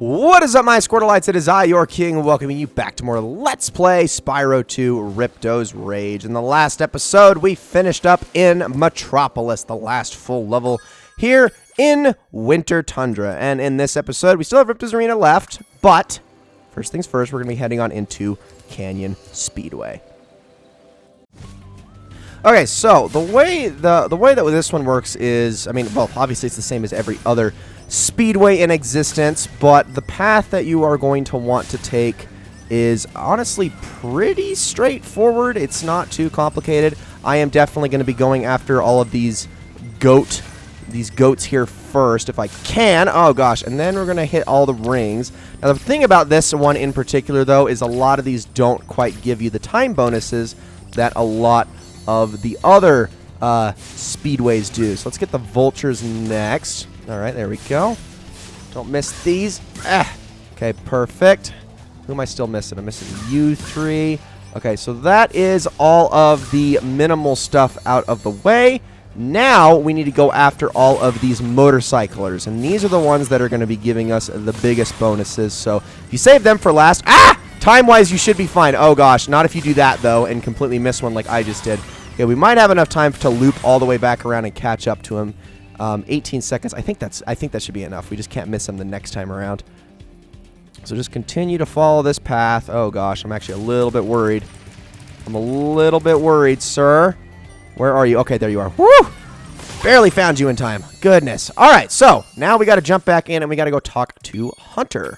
What is up, my Squirtleites? It is I, your king, welcoming you back to more Let's Play Spyro 2 Ripto's Rage. In the last episode, we finished up in Metropolis, the last full level here in Winter Tundra. And in this episode, we still have Ripto's Arena left, but first things first, we're going to be heading on into Canyon Speedway. Okay, so the way that this one works is, well, obviously it's the same as every other speedway in existence, but the path that you are going to want to take is honestly pretty straightforward. It's not too complicated. I am definitely going to be going after all of these goats here first if I can. Oh gosh, and then we're going to hit all the rings. Now the thing about this one in particular though is a lot of these don't quite give you the time bonuses that a lot of the other speedways do. So let's get the vultures next. Alright, there we go. Don't miss these. Okay, perfect. Who am I still missing? I'm missing you three. Okay, so that is all of the minimal stuff out of the way. Now we need to go after all of these motorcyclers, and these are the ones that are going to be giving us the biggest bonuses. So if you save them for last, time-wise you should be fine. Oh gosh, not if you do that though and completely miss one like I just did. Okay, we might have enough time to loop all the way back around and catch up to him. 18 seconds. I think that should be enough. We just can't miss him the next time around. So just continue to follow this path. Oh gosh, I'm actually a little bit worried. I'm a little bit worried, sir. Where are you? Okay, there you are. Woo! Barely found you in time. Goodness. All right, so now we got to jump back in and we got to go talk to Hunter.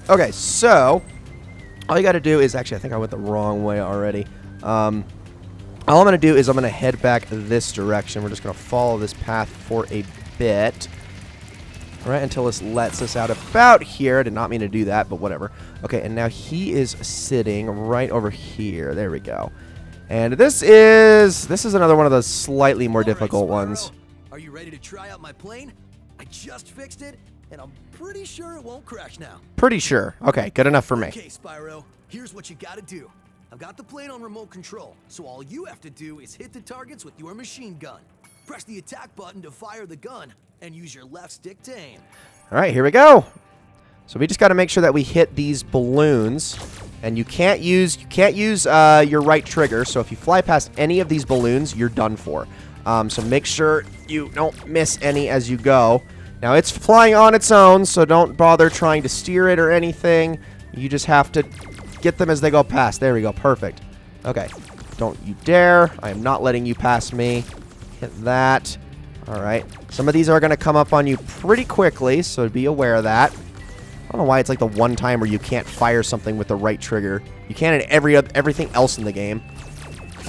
Okay, so all you got to do is actually, I think I went the wrong way already. All I'm going to do is I'm going to head back this direction. We're just going to follow this path for a bit. All right, until this lets us out about here. I did not mean to do that, but whatever. Okay, and now he is sitting right over here. There we go. And this is another one of the slightly more difficult ones. Are you ready to try out my plane? I just fixed it, and I'm pretty sure it won't crash now. Pretty sure. Okay, good enough for me. Okay, Spyro, here's what you got to do. I've got the plane on remote control, so all you have to do is hit the targets with your machine gun. Press the attack button to fire the gun, and use your left stick to aim. All right, here we go. So we just got to make sure that we hit these balloons, and you can't use your right trigger. So if you fly past any of these balloons, you're done for. So make sure you don't miss any as you go. Now it's flying on its own, so don't bother trying to steer it or anything. You just have to get them as they go past. There we go. Perfect. Okay. Don't you dare. I am not letting you pass me. Hit that. All right. Some of these are going to come up on you pretty quickly, so be aware of that. I don't know why it's like the one time where you can't fire something with the right trigger. You can in everything else in the game.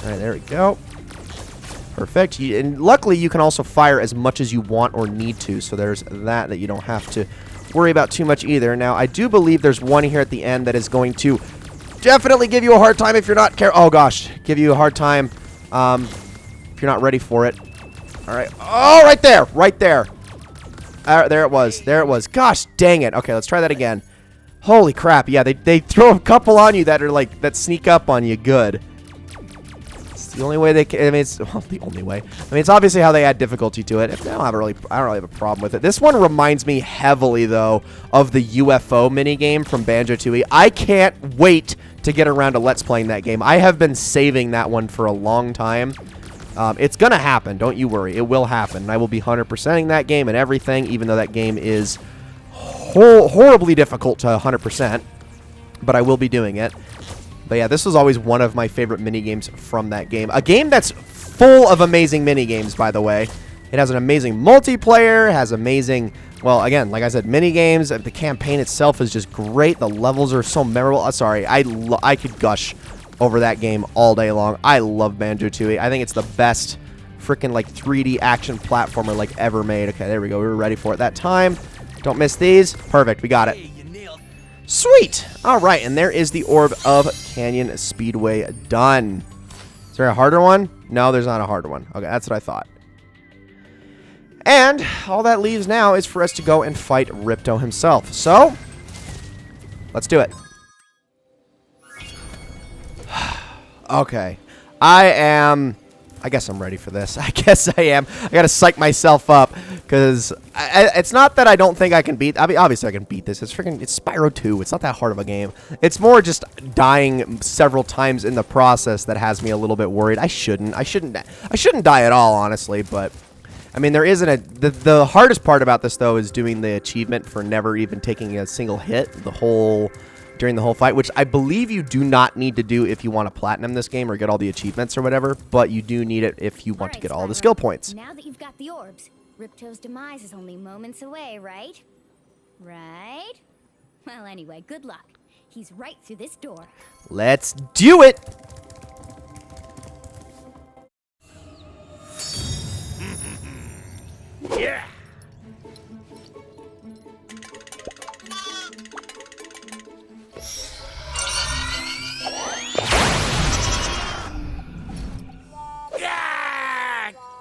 All right. There we go. Perfect. And luckily, you can also fire as much as you want or need to, so there's that you don't have to worry about too much either. Now, I do believe there's one here at the end that is going to definitely give you a hard time if you're not careful. Oh gosh, give you a hard time if you're not ready for it. All right. Oh, right there, right there. There it was. There it was. Gosh, dang it. Okay, let's try that again. Holy crap! Yeah, they throw a couple on you that are like that sneak up on you. Good. It's the only way they can. It's the only way. It's obviously how they add difficulty to it. I don't really have a problem with it. This one reminds me heavily though of the UFO minigame from Banjo-Tooie. I can't wait to get around to Let's Playing that game. I have been saving that one for a long time. It's gonna happen. Don't you worry. It will happen. And I will be 100%ing that game and everything, even though that game is horribly difficult to 100%. But I will be doing it. But yeah, this was always one of my favorite minigames from that game. A game that's full of amazing minigames, by the way. It has an amazing multiplayer, has amazing, well, again, like I said, minigames. The campaign itself is just great. The levels are so memorable. Sorry, I could gush over that game all day long. I love Banjo-Tooie. I think it's the best freaking like 3D action platformer like ever made. Okay, there we go. We were ready for it that time. Don't miss these. Perfect. We got it. Sweet! Alright, and there is the Orb of Canyon Speedway done. Is there a harder one? No, there's not a harder one. Okay, that's what I thought. And all that leaves now is for us to go and fight Ripto himself. So, let's do it. Okay. I am I guess I'm ready for this. I guess I am. I gotta psych myself up, because it's not that I don't think I can beat. I mean, obviously I can beat this. It's Spyro 2. It's not that hard of a game. It's more just dying several times in the process that has me a little bit worried. I shouldn't die at all, honestly. But I mean, there isn't a. The hardest part about this though is doing the achievement for never even taking a single hit during the whole fight, which I believe you do not need to do if you want to platinum this game or get all the achievements or whatever, but you do need it if you want to get all the skill points. Now that you've got the orbs, Ripto's demise is only moments away, right? Right? Well, anyway, good luck. He's right through this door. Let's do it! Yeah!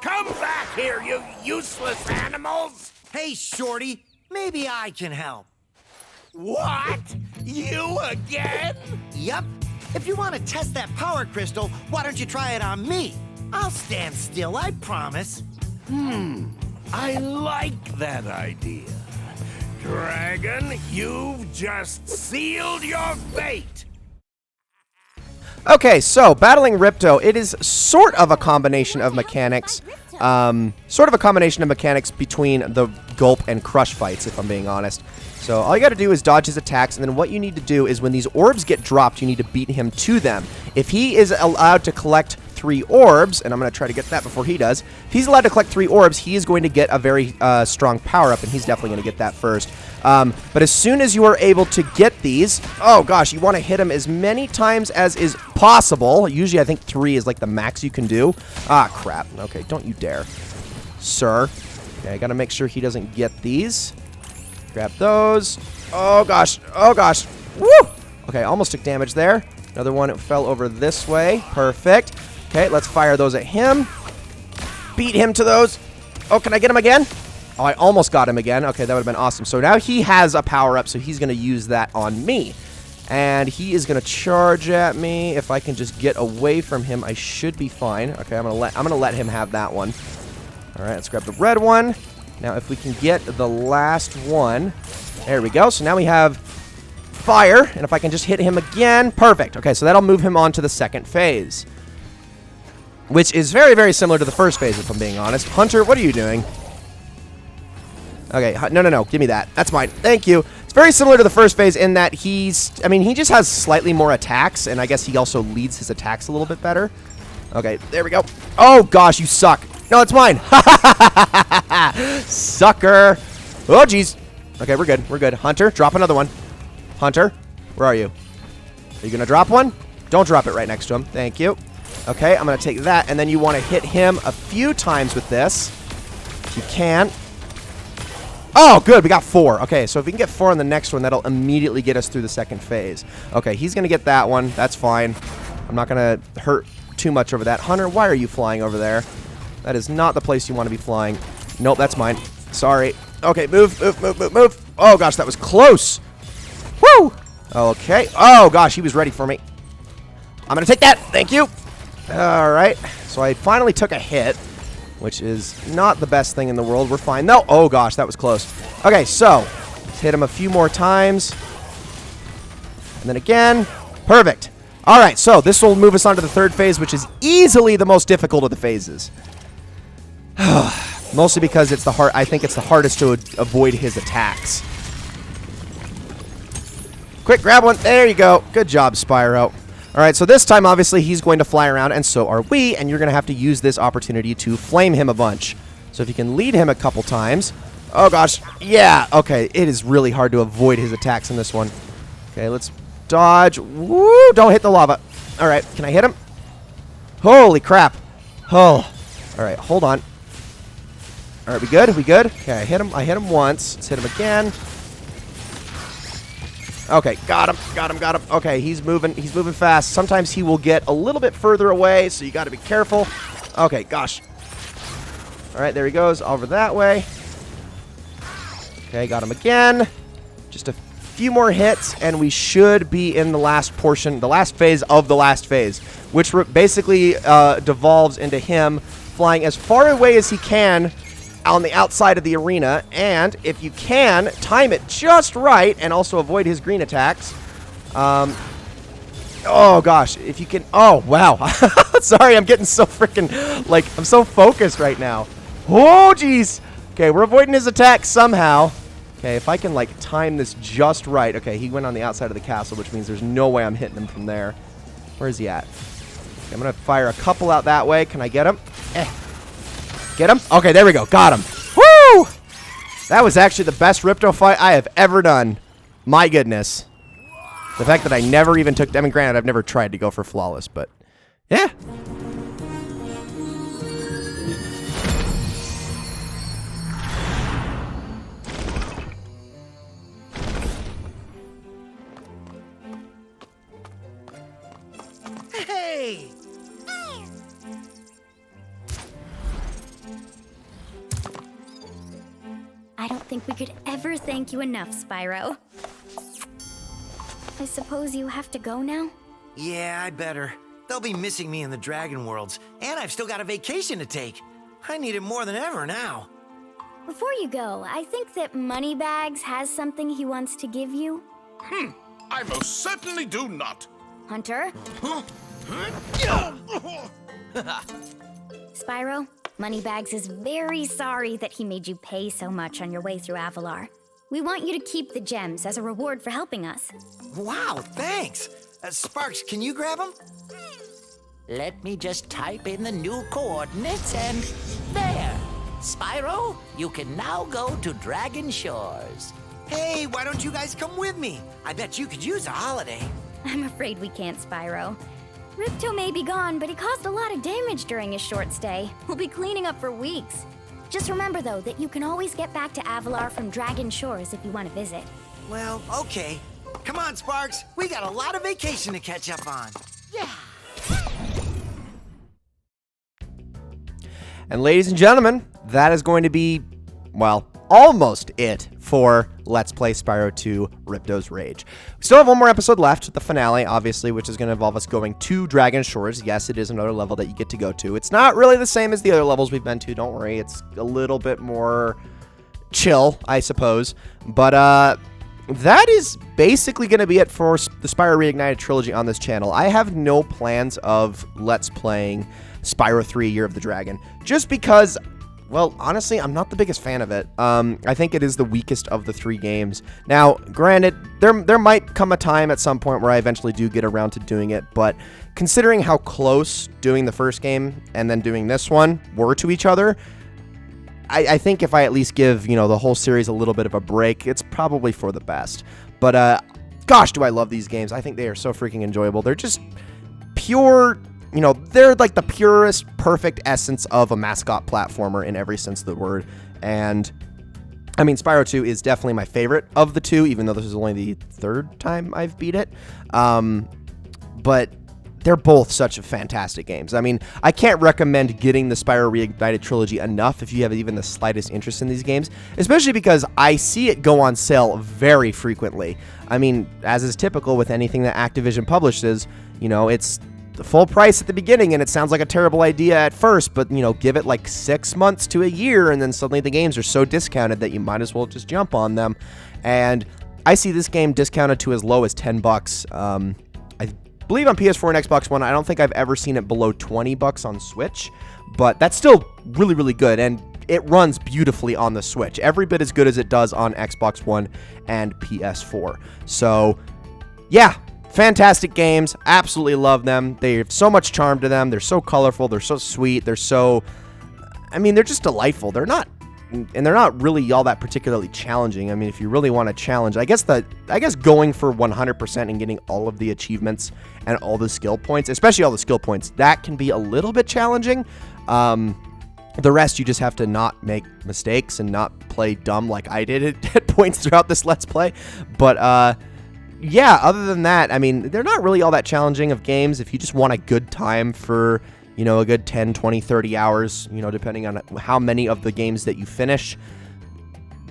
Come back here, you useless animals! Hey, Shorty, maybe I can help. What? You again? Yup. If you want to test that power crystal, why don't you try it on me? I'll stand still, I promise. I like that idea. Dragon, you've just sealed your fate! Okay, so battling Ripto, it is sort of a combination of mechanics. Sort of a combination of mechanics between the gulp and crush fights, if I'm being honest. So all you got to do is dodge his attacks, and then what you need to do is when these orbs get dropped, you need to beat him to them. If he is allowed to collect 3 orbs, and I'm going to try to get that before he does. If he's allowed to collect 3 orbs, he is going to get a very strong power-up, and he's definitely going to get that first. But as soon as you are able to get these, oh gosh, you want to hit him as many times as is possible. Usually I think 3 is like the max you can do. Ah, crap. Okay, don't you dare, sir. Okay, I got to make sure he doesn't get these. Grab those. Oh gosh, oh gosh. Woo! Okay, almost took damage there. Another one, it fell over this way. Perfect. Okay, let's fire those at him. Beat him to those. Oh, can I get him again? Oh, I almost got him again. Okay, that would have been awesome. So now he has a power-up, so he's going to use that on me. And he is going to charge at me. If I can just get away from him, I should be fine. Okay, I'm going to let him have that one. All right, let's grab the red one. Now, if we can get the last one. There we go. So now we have fire. And if I can just hit him again. Perfect. Okay, so that'll move him on to the second phase, which is very, very similar to the first phase, if I'm being honest. Hunter, what are you doing? Okay, no. Give me that. That's mine. Thank you. It's very similar to the first phase in that he just has slightly more attacks, and I guess he also leads his attacks a little bit better. Okay, there we go. Oh, gosh, you suck. No, it's mine. Sucker. Oh, jeez. Okay, we're good. We're good. Hunter, drop another one. Hunter, where are you? Are you going to drop one? Don't drop it right next to him. Thank you. Okay, I'm going to take that, and then you want to hit him a few times with this. If you can. Oh, good. We got 4. Okay, so if we can get 4 on the next one, that'll immediately get us through the second phase. Okay, he's going to get that one. That's fine. I'm not going to hurt too much over that. Hunter, why are you flying over there? That is not the place you want to be flying. Nope, that's mine. Sorry. Okay, move. Oh, gosh, that was close. Woo! Okay. Oh, gosh, he was ready for me. I'm going to take that. Thank you. All right. So I finally took a hit, which is not the best thing in the world. We're fine, though. Oh, gosh, that was close. Okay, so let's hit him a few more times. And then again. Perfect. All right, so this will move us on to the third phase, which is easily the most difficult of the phases. Mostly because it's I think it's the hardest to avoid his attacks. Quick, grab one. There you go. Good job, Spyro. All right, so this time, obviously, he's going to fly around, and so are we, and you're going to have to use this opportunity to flame him a bunch. So if you can lead him a couple times. Oh, gosh. Yeah. Okay, it is really hard to avoid his attacks in this one. Okay, let's dodge. Woo! Don't hit the lava. All right, can I hit him? Holy crap. Oh. All right, hold on. All right, we good? We good? Okay, I hit him once. Let's hit him again. Okay, got him. Okay, he's moving fast. Sometimes he will get a little bit further away, so you got to be careful. Okay, gosh. All right, there he goes over that way. Okay, got him again. Just a few more hits, and we should be in the last portion, the last phase of the last phase, which basically devolves into him flying as far away as he can on the outside of the arena, and if you can, time it just right and also avoid his green attacks. Oh, gosh, if you can... Oh, wow. Sorry, I'm getting so freaking... Like, I'm so focused right now. Oh, jeez. Okay, we're avoiding his attack somehow. Okay, if I can, like, time this just right. Okay, he went on the outside of the castle, which means there's no way I'm hitting him from there. Where is he at? Okay, I'm going to fire a couple out that way. Can I get him? Get him? Okay, there we go. Got him. Woo! That was actually the best Ripto fight I have ever done. My goodness. The fact that I never even took... I mean, granted, I've never tried to go for flawless, but... Yeah. Hey! I don't think we could ever thank you enough, Spyro. I suppose you have to go now? Yeah, I better. They'll be missing me in the Dragon Worlds, and I've still got a vacation to take. I need it more than ever now. Before you go, I think that Moneybags has something he wants to give you. I most certainly do not. Hunter? Spyro, Moneybags is very sorry that he made you pay so much on your way through Avalar. We want you to keep the gems as a reward for helping us. Wow, thanks. Sparks, can you grab them? Let me just type in the new coordinates and there. Spyro, you can now go to Dragon Shores. Hey, why don't you guys come with me? I bet you could use a holiday. I'm afraid we can't, Spyro. Ripto may be gone, but he caused a lot of damage during his short stay. We'll be cleaning up for weeks. Just remember, though, that you can always get back to Avalar from Dragon Shores if you want to visit. Well, okay. Come on, Sparks. We got a lot of vacation to catch up on. Yeah. And ladies and gentlemen, that is going to be, well, almost it for Let's Play Spyro 2 Ripto's Rage. We still have one more episode left, the finale, obviously, which is going to involve us going to Dragon Shores. Yes, it is another level that you get to go to. It's not really the same as the other levels we've been to, don't worry. It's a little bit more chill, I suppose. But that is basically going to be it for the Spyro Reignited trilogy on this channel. I have no plans of Let's Playing Spyro 3 Year of the Dragon, just because... Well, honestly, I'm not the biggest fan of it. I think it is the weakest of the 3 games. Now, granted, there might come a time at some point where I eventually do get around to doing it, but considering how close doing the first game and then doing this one were to each other, I think if I at least give, you know, the whole series a little bit of a break, it's probably for the best. But, gosh, do I love these games. I think they are so freaking enjoyable. They're just pure... You know, they're like the purest, perfect essence of a mascot platformer in every sense of the word. And, I mean, Spyro 2 is definitely my favorite of the 2, even though this is only the 3rd time I've beat it. But they're both such fantastic games. I mean, I can't recommend getting the Spyro Reignited trilogy enough if you have even the slightest interest in these games, especially because I see it go on sale very frequently. I mean, as is typical with anything that Activision publishes, you know, it's the full price at the beginning, and it sounds like a terrible idea at first, but, you know, give it like 6 months to a year, and then suddenly the games are so discounted that you might as well just jump on them. And I see this game discounted to as low as $10. I believe on PS4 and Xbox One. I don't think I've ever seen it below $20 on Switch, but that's still really, really good, and it runs beautifully on the Switch. Every bit as good as it does on Xbox One and PS4. So, yeah. Fantastic games. Absolutely love them. They have so much charm to them. They're so colorful. They're so sweet. They're so... I mean, they're just delightful. They're not... And they're not really all that particularly challenging. I mean, if you really want to challenge... I guess going for 100% and getting all of the achievements and all the skill points, especially all the skill points, that can be a little bit challenging. The rest, you just have to not make mistakes and not play dumb like I did at points throughout this Let's Play. But, yeah, other than that, I mean, they're not really all that challenging of games. If you just want a good time for, you know, a good 10, 20, 30 hours, you know, depending on how many of the games that you finish,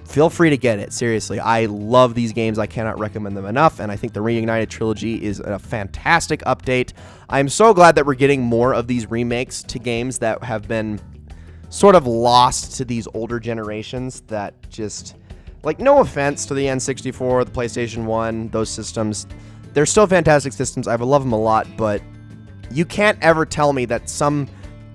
feel free to get it. Seriously, I love these games. I cannot recommend them enough, and I think the Reignited trilogy is a fantastic update. I'm so glad that we're getting more of these remakes to games that have been sort of lost to these older generations that just, like, no offense to the N64, the PlayStation 1, those systems. They're still fantastic systems. I love them a lot, but you can't ever tell me that some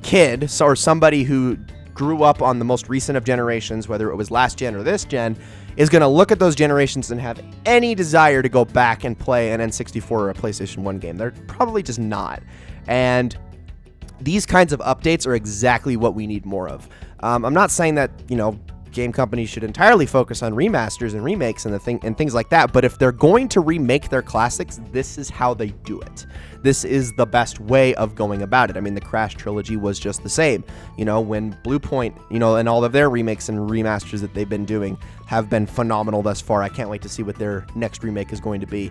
kid or somebody who grew up on the most recent of generations, whether it was last gen or this gen, is going to look at those generations and have any desire to go back and play an N64 or a PlayStation 1 game. They're probably just not. And these kinds of updates are exactly what we need more of. I'm not saying that, game companies should entirely focus on remasters and remakes and things like that, but if they're going to remake their classics, this is how they do it. This is the best way of going about it. I mean, the Crash trilogy was just the same. When Blue Point, and all of their remakes and remasters that they've been doing have been phenomenal thus far. I can't wait to see what their next remake is going to be.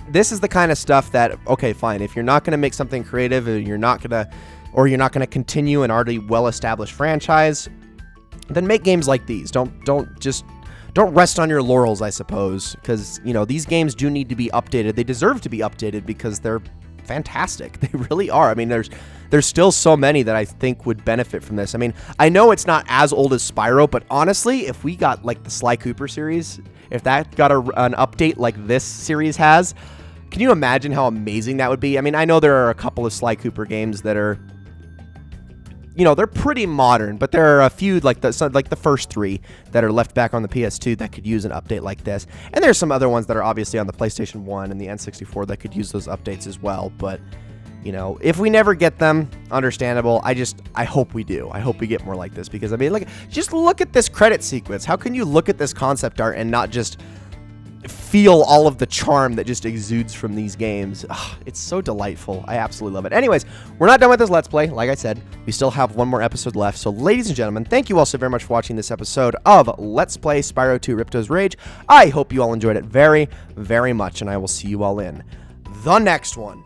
This is the kind of stuff that, okay, fine, if you're not going to make something creative, or you're not going to continue an already well-established franchise, then make games like these. Don't rest on your laurels, I suppose, because these games do need to be updated. They deserve to be updated because they're fantastic. They really are. I mean, there's still so many that I think would benefit from this. I mean, I know it's not as old as Spyro, but honestly, if we got like the Sly Cooper series, if that got an update like this series has, can you imagine how amazing that would be? I mean, I know there are a couple of Sly Cooper games that are, they're pretty modern, but there are a few, like the first three that are left back on the PS2 that could use an update like this. And there's some other ones that are obviously on the PlayStation 1 and the N64 that could use those updates as well. But, if we never get them, understandable. I hope we do. I hope we get more like this because, I mean, just look at this credit sequence. How can you look at this concept art and not just feel all of the charm that just exudes from these games? Ugh, it's so delightful. I absolutely love it. Anyways, we're not done with this Let's Play. Like I said, we still have one more episode left. So, ladies and gentlemen, thank you all so very much for watching this episode of Let's Play Spyro 2 Ripto's Rage. I hope you all enjoyed it very, very much, and I will see you all in the next one.